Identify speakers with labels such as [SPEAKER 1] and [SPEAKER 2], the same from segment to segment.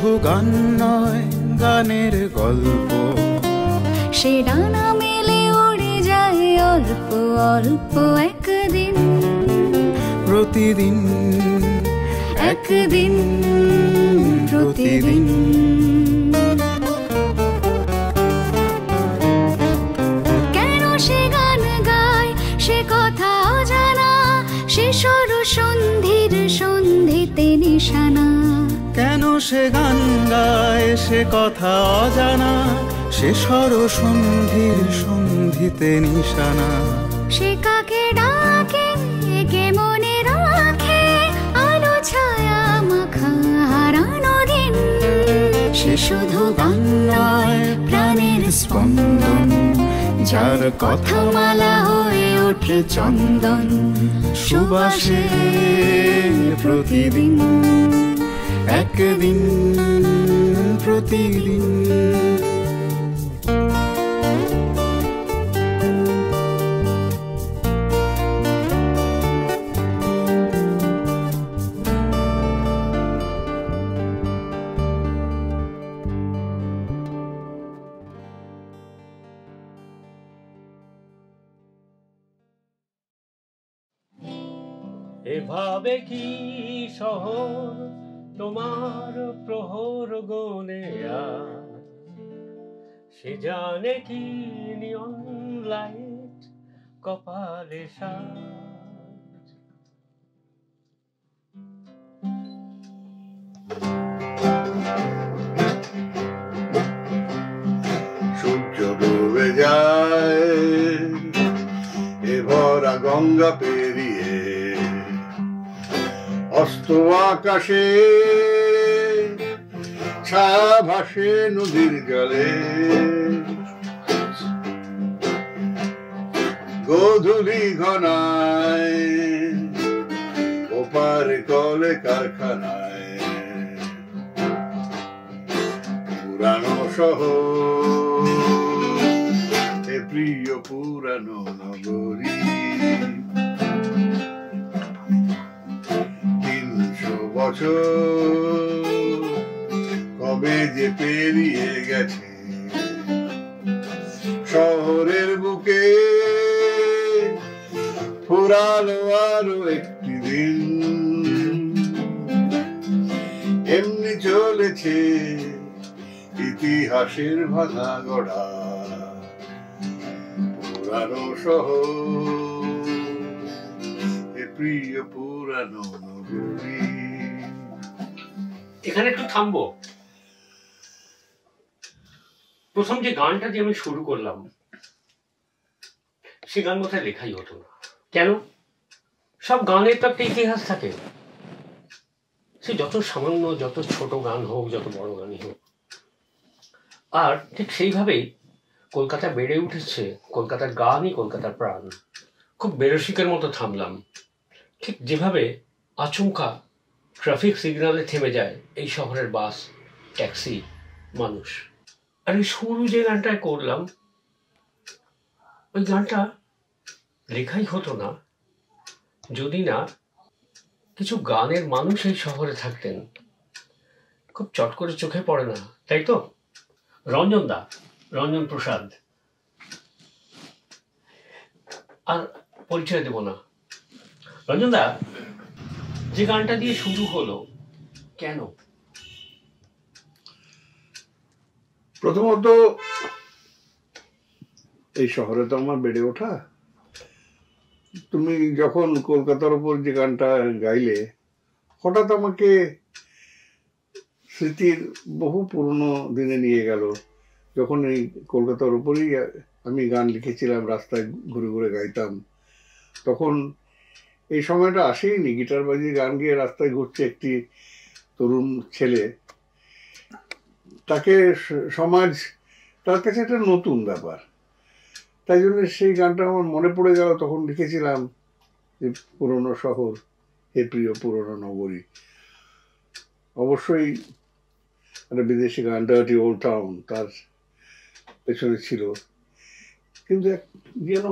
[SPEAKER 1] শুধু গান নয়, গানের গল্প।
[SPEAKER 2] সে ডানা মেলে উড়ে যায় অল্প অল্প একদিন,
[SPEAKER 1] প্রতিদিন
[SPEAKER 2] একদিন প্রতিদিন। কেন সে গান গায় সে কথা অজানা, সে সর সন্ধির সন্ধিতে নিশানা।
[SPEAKER 1] কেন সে গান গায় সে কথা অজানা, সে সর সন্ধির সন্ধিতে নিশানা।
[SPEAKER 2] সে কাকে ডাকে কে মনে রাখে, আলো ছায়া মাখা হারানো দিন।
[SPEAKER 1] সে শুধু গান নয়, প্রাণের স্পন্দন, যার কথা
[SPEAKER 2] মালা হয়ে ওঠে চন্দন
[SPEAKER 1] সুবাসে প্রতিদিন, একদিন প্রতিদিন।
[SPEAKER 3] এভাবে কি শহর তোমার প্রহর গনে সে জানে কি নিয়ন লাইট কপালে সাজ।
[SPEAKER 4] সূর্য ডুবে যায় এ ভরা গঙ্গা পেরিয়ে, অস্ত আকাশে ছায়া ভাসে নদীর জলে। গোধূলি ঘনায় ওপার কলে কারখানায়, পুরানো শহর এ প্রিয় পুরানো নগরী। 300 বছর কবে যে পেরিয়ে গেছে, শহরের বুকে ফুরালো আরো একটি দিন। এমনি চলেছে ইতিহাসের ভাঙা গড়া, পুরানো শহর এ প্রিয় পুরানো নগরী।
[SPEAKER 3] এখানে একটু থামবো। প্রথম যে গানটা দিয়ে আমি শুরু করলাম, সে গান কোথায় লেখাই হতো না। কেন? সব গানের তো একটা ইতিহাস থাকে, সে যত সামান্য যত ছোট গান হোক যত বড় গানই হোক। আর ঠিক সেইভাবেই কলকাতা বেড়ে উঠেছে, কলকাতার গানই কলকাতার প্রাণ। খুব বেরসিকের মতো থামলাম, ঠিক যেভাবে আচমকা ট্রাফিক সিগন্যালে থেমে যায় এই শহরের বাস, ট্যাক্সি, মানুষ। আর এই শুরু যে গানটায় করলাম, ওই গানটা লেখাই হতো না যদি না কিছু গানের মানুষ এই শহরে থাকতেন। খুব চট করে চোখে পড়ে না, তাই তো? রঞ্জন দা, রঞ্জন প্রসাদ। আর পরিচয় দেব না। রঞ্জন দা, যে গানটা দিয়ে শুরু হলো, কেন?
[SPEAKER 4] প্রথমত এই শহরে তো আমার বেড়ে ওঠা। তুমি যখন কলকাতার উপর যে গানটা গাইলে, হঠাৎ আমাকে স্মৃতির বহু পুরনো দিনে নিয়ে গেল, যখন এই কলকাতার উপরেই আমি গান লিখেছিলাম, রাস্তায় ঘুরে ঘুরে গাইতাম। তখন এই সময়টা আসেইনি, গিটার বাজিয়ে গান গিয়ে রাস্তায় ঘুরছে একটি তরুণ ছেলে। তাকে সমাজ তার কাছে একটা নতুন ব্যাপার, তাই জন্য সেই গানটা আমার মনে পড়ে গেল। তখন লিখেছিলাম যে পুরনো শহর হে প্রিয় পুরনো নগরী। অবশ্যই একটা বিদেশি গান, ডার্টি ওল্ড টাউন, তার পেছনে ছিল। কিন্তু যেন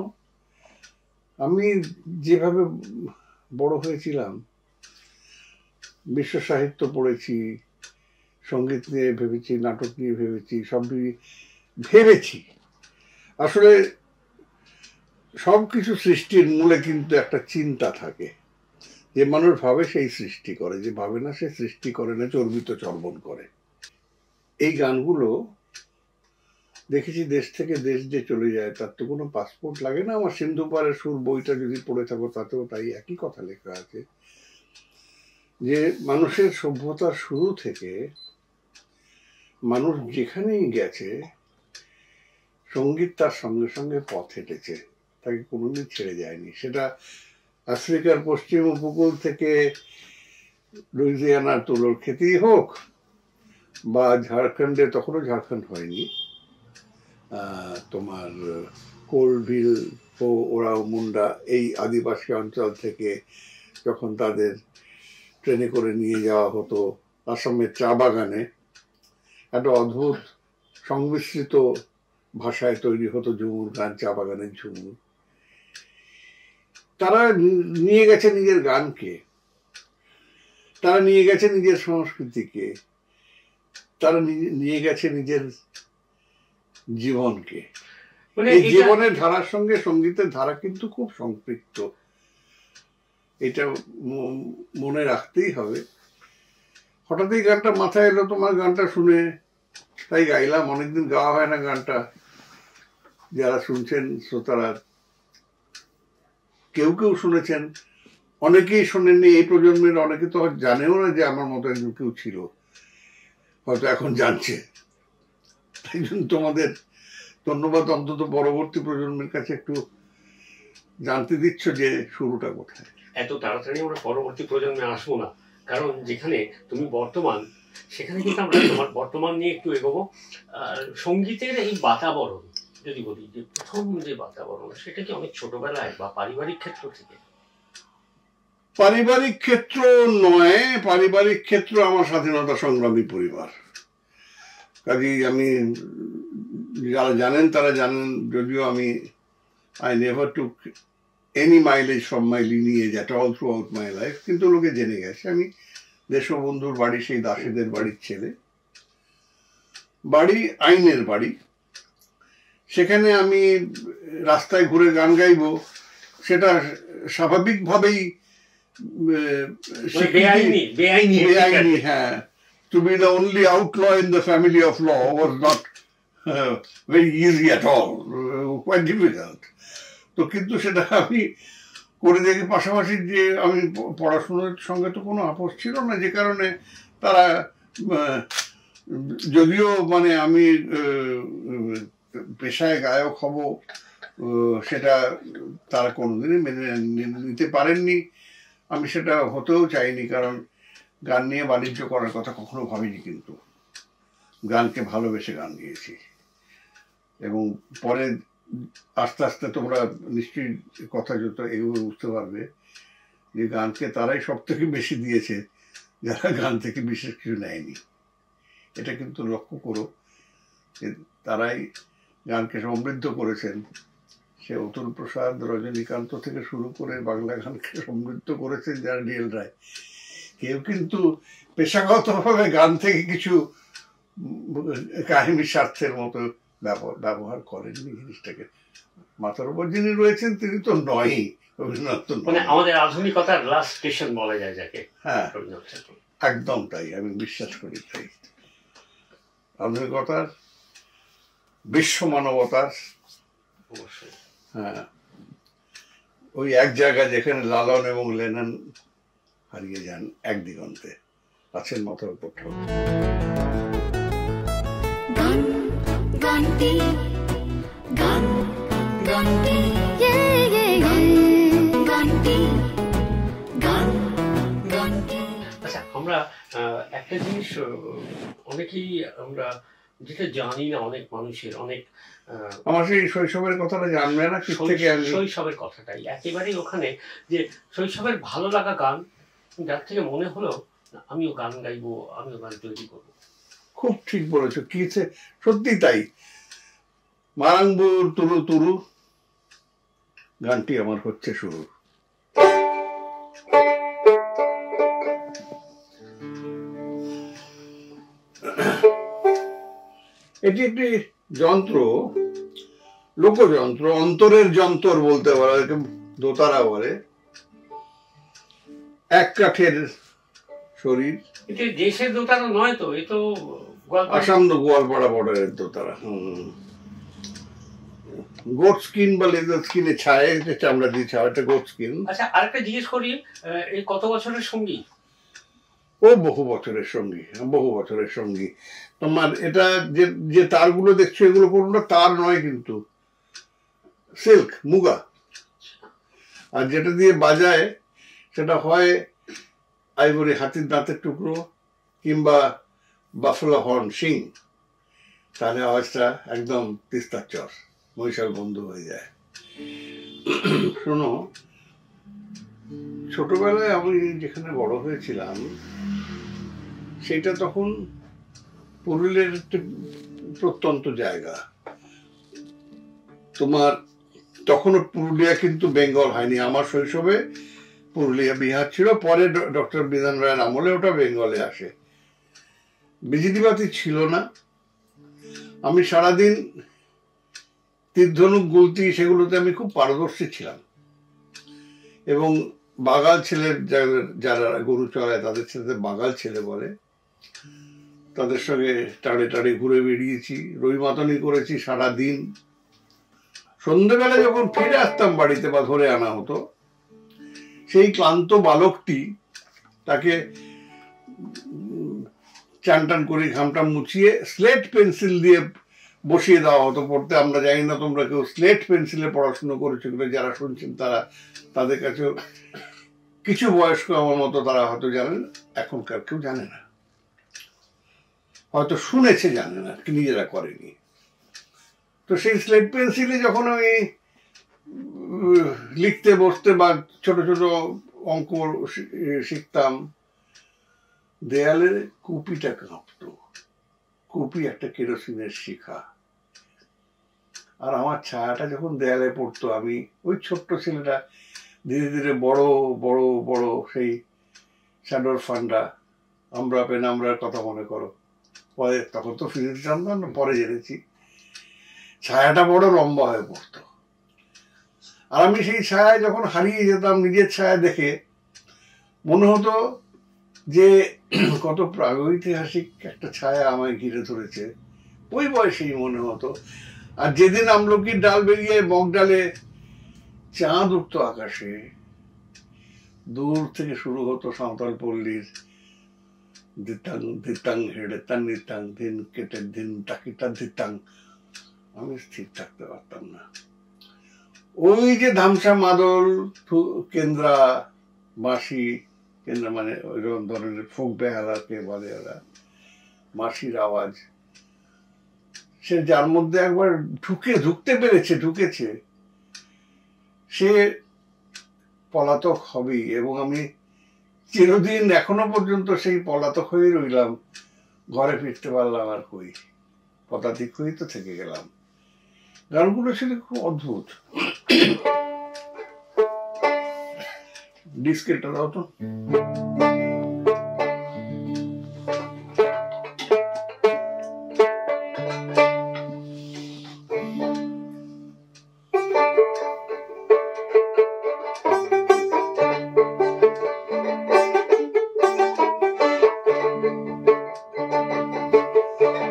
[SPEAKER 4] আমি যেভাবে বড় হয়েছিলাম, বিশ্ব সাহিত্য পড়েছি, সঙ্গীত নিয়ে ভেবেছি, নাটক নিয়ে ভেবেছি, সবই ভেবেছি। আসলে সব কিছু সৃষ্টির মূলে কিন্তু একটা চিন্তা থাকে, যে মানুষ ভাবে সেই সৃষ্টি করে, যে ভাবে না সে সৃষ্টি করে না, চর্বিত চর্বণ করে। এই গানগুলো দেখেছি দেশ থেকে দেশ যে চলে যায়, তার তো কোনো পাসপোর্ট লাগে না। আমার সিন্ধু পাড়ের সুর বইটা যদি পড়ে থাকো, তাতেও তাই একই কথা লেখা আছে, যে মানুষের সভ্যতার শুরু থেকে মানুষ যেখানেই গেছে, সঙ্গীত তার সঙ্গে সঙ্গে পথ হেঁটেছে, তাকে কোনোদিন ছেড়ে যায়নি। সেটা আফ্রিকার পশ্চিম উপকূল থেকে লুইজিয়ানার তুলোর খেতেই হোক, বা ঝাড়খণ্ডে, তখনও ঝাড়খণ্ড হয়নি, তোমার কোলভিল ও ওরাও মুন্ডা এই আদিবাসী অঞ্চল থেকে যখন তাদের ট্রেনে করে নিয়ে যাওয়া হতো আসামের চা বাগানে, একটা অদ্ভুত সংমিশ্রিত ভাষায় তৈরি হতো ঝুমুর গান, চা বাগানের ঝুমুর। তারা নিয়ে গেছে নিজের গানকে, তারা নিয়ে গেছে নিজের সংস্কৃতিকে, তারা নিয়ে গেছে নিজের জীবনকে। এই জীবনের ধারার সঙ্গে সঙ্গীতের ধারা কিন্তু খুব সম্পৃক্ত, এটা মনে রাখতেই হবে। হঠাৎ এই গানটা মাথায় এলো, তোমার গানটা শুনে তাই গাইলাম। অনেকদিন গাওয়া হয় না গানটা। যারা শুনছেন শ্রোতারা, কেউ কেউ শুনেছেন, অনেকেই শোনেননি। এই প্রজন্মের অনেকে তো জানেও না যে আমার মতো একজন কেউ ছিল, হয়তো এখন জানছে। তাই জন্য তোমাদের ধন্যবাদ, অন্তত পরবর্তী প্রজন্মের কাছে একটু জানতে দিচ্ছ যে শুরুটা কোথায়।
[SPEAKER 3] এত তাড়াতাড়ি আমরা পরবর্তী প্রজন্মে আসবো না, কারণ যেখানে তুমি বর্তমান, সেখানে কিন্তু আমরা তোমার বর্তমান নিয়ে একটু এগোবো। আর সঙ্গীতের এই বাতাবরণ যদি বলি, যে প্রথম যে বাতাবরণ, সেটা কি অনেক ছোটবেলায় বা পারিবারিক ক্ষেত্র থেকে?
[SPEAKER 4] পারিবারিক ক্ষেত্র নয়, পারিবারিক ক্ষেত্র আমার স্বাধীনতা সংগ্রামী পরিবার। কাজেই আমি, যারা জানেন তারা জানেন, যদিও আমি I never took any mileage from my lineage at all through out my life, কিন্তু লোকে জেনে গেছে আমি দেশবন্ধুর বাড়ি, সেই দাসীদের বাড়ির ছেলে। বাড়ি আইনের বাড়ি, সেখানে আমি রাস্তায় ঘুরে গান গাইবো, সেটা স্বাভাবিকভাবেই বেআইনি। হ্যাঁ, to be the only outlaw in the family of law was not very easy at all, quite difficult. তো কিন্তু সেটা আমি করে দেখি। পাশাপাশি যে আমি পড়াশোনার সঙ্গে তো কোনো আপোষ ছিল না, যে কারণে তারা, যদিও মানে আমি পেশায় গায়ক হব সেটা তারা কোনোদিনই মেনে নিতে পারেননি। আমি সেটা হতেও চাইনি, কারণ গান নিয়ে বাণিজ্য করার কথা কখনো ভাবিনি। কিন্তু গানকে ভালোবেসে গান গেয়েছি, এবং পরে আস্তে আস্তে তোমরা নিশ্চয়ই কথা যত এগুলো বুঝতে পারবে যে গানকে তারাই সব থেকে বেশি দিয়েছে যারা গান থেকে বিশেষ কিছু নেয়নি। এটা কিন্তু লক্ষ্য করো, তারাই গানকে সমৃদ্ধ করেছেন। সে অতুল প্রসাদ, রজনীকান্ত থেকে শুরু করে বাংলা গানকে সমৃদ্ধ করেছেন যারা ডিএল রায়। কেউ কিন্তু পেশাগতভাবে গান থেকে কিছু কাহিনী স্বার্থের মতো ব্যবহার করেননি জিনিসটাকে। মাথার উপর যিনি রয়েছেন তিনি তো নয়ই, রবীন্দ্রনাথ তো
[SPEAKER 3] মানে আমাদের আধুনিকতার লাস্ট স্টেশন বলা যায় যাকে। হ্যাঁ,
[SPEAKER 4] একদম তাই, আমি বিশ্বাস করি তাই। আধুনিকতার, বিশ্ব মানবতার, হ্যাঁ, ওই এক জায়গা যেখানে লালন এবং লেনন হারিয়ে যান এক দিগন্তে, আছেন মাথার উপর।
[SPEAKER 3] আচ্ছা, আমরা একটা জিনিস অনেকেই আমরা যেটা জানি না, অনেক মানুষের অনেক,
[SPEAKER 4] আমার সেই শৈশবের কথাটা জানবে না,
[SPEAKER 3] শৈশবের কথাটাই একেবারেই ওখানে, যে শৈশবের ভালো লাগা গান, যার থেকে মনে হলো আমিও গান গাইবো, আমিও গান তৈরি করবো।
[SPEAKER 4] খুব ঠিক বলেছো, কি সত্যি তাই। মারাংবুর তুরু তুরু গানটি আমার হচ্ছে শুরু। এটি একটি যন্ত্র, লোকযন্ত্র, অন্তরের যন্ত্র বলতে পারে, দোতারা বলে। এক কাঠের শরীর।
[SPEAKER 3] এটা দেশের দোতারা নয় তো, এ তো
[SPEAKER 4] আসাম গোয়ালপাড়া বর্ডারের দোতারা। গোট স্কিন বা লেদার স্কিনে ছায়, চামড়া দিয়ে ছায়, এটা গোট স্কিন।
[SPEAKER 3] আচ্ছা, আরেকটা জিজ্ঞেস করি, এই কত বছরের সঙ্গী?
[SPEAKER 4] ও বহু বছরের সঙ্গী, বহু বছরের সঙ্গী। তোমার এটা যে তারগুলো দেখছো, এগুলো কোনটা তার নয়, কিন্তু সিল্ক, মুগা। আর যেটা দিয়ে বাজায় সেটা হয় আইভরি, হাতির দাঁতের টুকরো, কিংবা বাফেলো হর্ন, শিং। তাহলে আওয়াজটা একদম তিস্তার চর, মহিষাল বন্ধ হয়ে যায়। শোনো, ছোটবেলায় আমি যেখানে বড় হয়েছিলাম সেটা তখন পুরুলিয়ার একটি প্রত্যন্ত জায়গা। তোমার তখনও পুরুলিয়া কিন্তু বেঙ্গল হয়নি। আমার শৈশবে পুরুলিয়া বিহার ছিল, পরে ডক্টর বিধান রায়ের আমলে ওটা বেঙ্গলে আসে। বিজলিবাতি ছিল না। আমি সারাদিন তীরধনুক, গুলতি, সেগুলোতে আমি খুব পারদর্শী ছিলাম। এবং বাগাল ছেলে যারা গরু চড়ায় তাদের সাথে বাগাল ছেলে বলে, তাদের সঙ্গে টাড়ে টাড়ে ঘুরে বেরিয়েছি, রইমাতনি করেছি সারাদিন। সন্ধ্যেবেলা যখন ফিরে আসতাম বাড়িতে বা ধরে আনা হতো, সেই ক্লান্ত বালকটি, তাকে চান টান করে ঘামটা মুছিয়ে স্লেট পেন্সিল দিয়ে বসিয়ে দেওয়া হতো পড়তে। আমরা জানি না তোমরা কেউ স্লেট পেন্সিলে পড়াশুনো করেছো কিনা, যারা শুনছেন তারা, তাদের কাছেও কিছু বয়স্ক আমার মতো তারা হয়তো জানেন, এখনকার কেউ জানে না, হয়তো শুনেছে, জানে না, নিজেরা করেনি। তো সেই স্লেট পেন্সিলে যখন আমি লিখতে বসতে বা ছোট ছোট অঙ্ক শিখতাম, দেয়ালে কুপিটা কাঁপতো। কুপি একটা কেরোসিনের শিখা। আর আমার ছায়াটা যখন দেয়ালে পড়তো, আমি ওই ছোট্ট ছেলেটা ধীরে ধীরে বড় বড় বড়, সেই শ্যাডোর ফান্ডা, আমরা পেনামরার কথা মনে করো। পরে, তখন তো ফিজিক্স জানতাম না, পরে জেনেছি, ছায়াটা বড় লম্বা হয়ে পড়তো। আর আমি সেই ছায়ায় যখন হারিয়ে যেতাম, নিজের ছায়া দেখে মনে হতো যে কত প্রাগৈতিহাসিক একটা ছায়া আমায় ঘিরে ধরেছে। ওই বয়সেই মনে হতো। আর যেদিন আমলকির ডাল বেরিয়ে বক ডালে চাঁদ উঠতো আকাশে, দূর থেকে শুরু হতো সাঁওতাল পল্লীর দিতাং দিতাং হেড়ে তাং দিতাং দিন কেটে দিন টাকিটা দিতাং, আমি স্থির থাকতে পারতাম না। ওই যে ধামসা, মাদল, কেন্দ্রা, বাঁশি, কেন্দ্রা মানে ওই ধরনের ফোক বেহালাকে বলে ওরা, মাসির আওয়াজ, সে যার মধ্যে একবার ঢুকতে পেরেছে, ঢুকেছে, সে পলাতক হবেই। এবং আমি চিরদিন এখনো পর্যন্ত সেই পলাতক হয়ে রইলাম। ঘরে ফিরতে পারলাম আর কই, পদাতিক হয়েই তো থেকে গেলাম। গানগুলো ছিল খুব অদ্ভুত। ডিস্কেটটা দাও তো।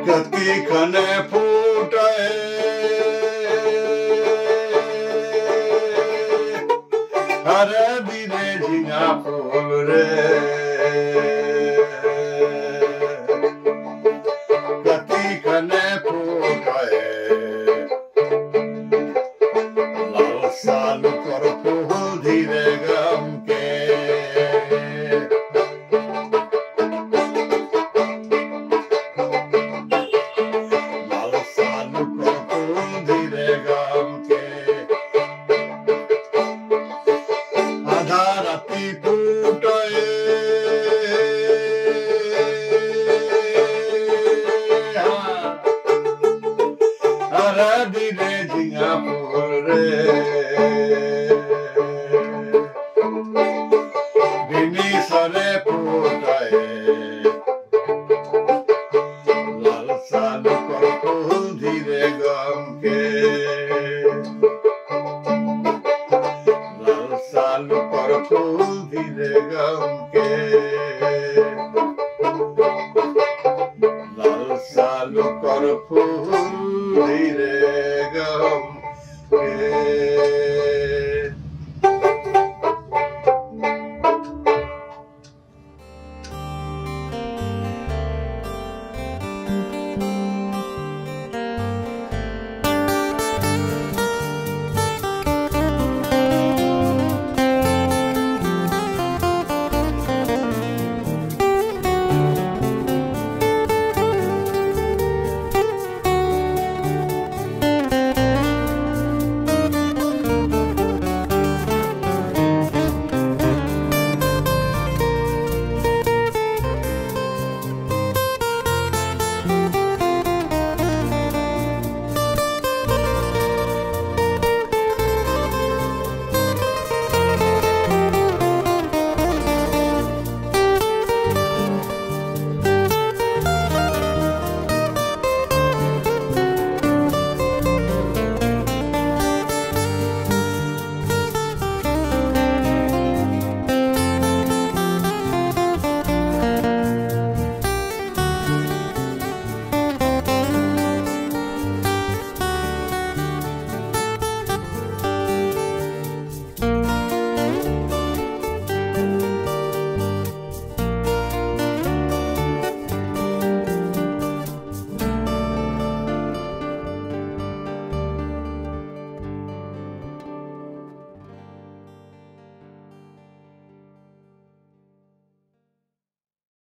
[SPEAKER 4] কতিখানে ফুটায় হরে দিনে ঝিঙা ফুল রে, কতিখানে ফুটায় লাল সালু কর ফুল ধীরে গ্রামকে, লাল সালু কর
[SPEAKER 5] रे ग हम रे